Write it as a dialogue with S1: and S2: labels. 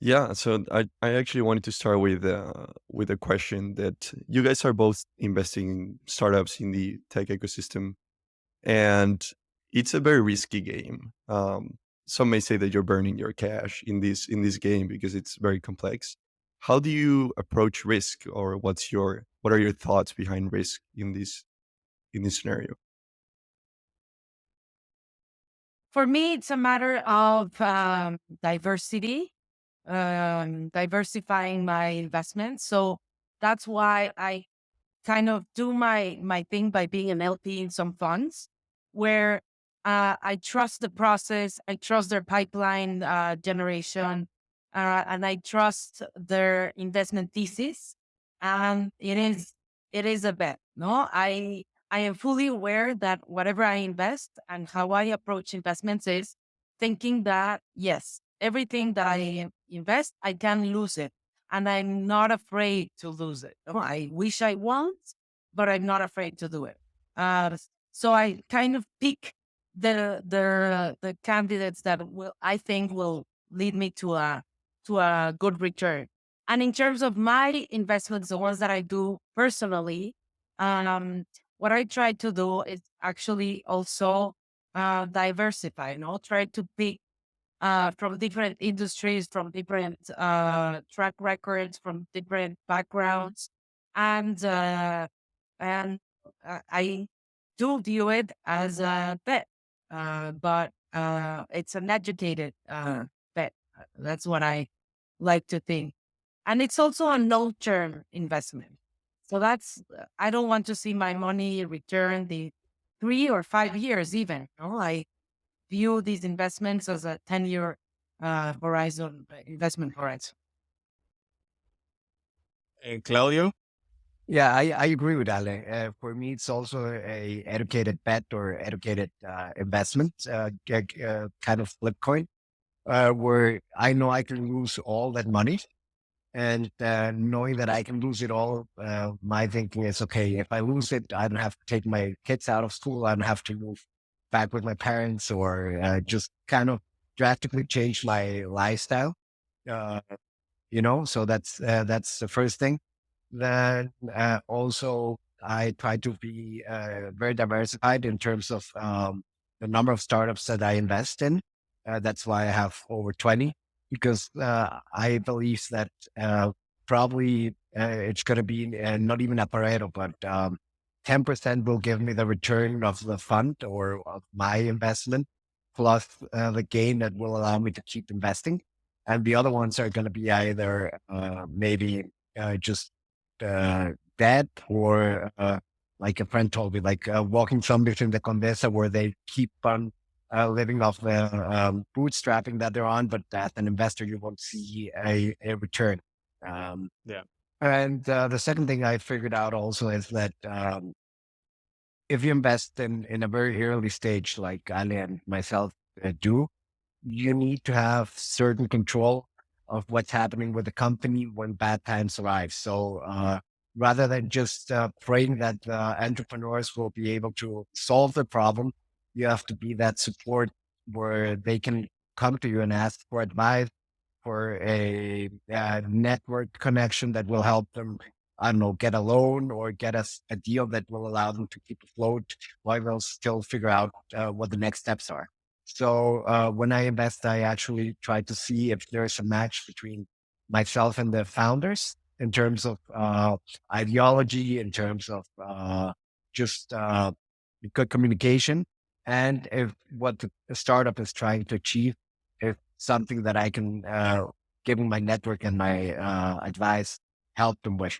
S1: Yeah, so I actually wanted to start with a question that you guys are both investing in startups in the tech ecosystem, and it's a very risky game. Some may say that you're burning your cash in this game because it's very complex. How do you approach risk, or what are your thoughts behind risk in this scenario?
S2: For me, it's a matter of diversity, diversifying my investments. So that's why I kind of do my thing by being an LP in some funds where I trust the process, I trust their pipeline generation, and I trust their investment thesis. And it is a bet. No, I am fully aware that whatever I invest and how I approach investments is thinking that yes, everything that I invest, I can lose it and I'm not afraid to lose it. No, I wish I won't, but I'm not afraid to do it. So I kind of pick the candidates that will I think will lead me to a good return. And in terms of my investments, the ones that I do personally, what I try to do is actually also diversify. You know, try to pick from different industries, from different track records, from different backgrounds, and I do view it as a bet, but it's an educated bet. That's what I like to think, and it's also a long-term investment. So that's I don't want to see my money return the 3 or 5 years even. No, I view these investments as a 10-year horizon, investment horizon.
S3: Claudio?
S4: Yeah, I agree with Ale. For me, it's also a educated bet or educated investment, kind of flip coin, where I know I can lose all that money. And knowing that I can lose it all, my thinking is, okay, if I lose it, I don't have to take my kids out of school. I don't have to move back with my parents or just kind of drastically change my lifestyle. Uh, so that's the first thing. Then also I try to be very diversified in terms of the number of startups that I invest in. That's why I have over 20 because I believe that probably it's going to be not even a Pareto, but 10% will give me the return of the fund or of my investment plus the gain that will allow me to keep investing. And the other ones are going to be either maybe just that or like a friend told me, like walking some between the Condesa where they keep on living off the bootstrapping that they're on, but as an investor, you won't see a return. Um,
S3: Yeah.
S4: and the second thing I figured out also is that if you invest in a very early stage, like Ali and myself do, you need to have certain control of what's happening with the company when bad times arrive. So rather than just praying that entrepreneurs will be able to solve the problem, you have to be that support where they can come to you and ask for advice, for a network connection that will help them, I don't know, get a loan or get us a deal that will allow them to keep afloat while they'll still figure out what the next steps are. So when I invest, I actually try to see if there's a match between myself and the founders in terms of ideology, in terms of just good communication, and if what the startup is trying to achieve is something that I can, given my network and my advice, help them with.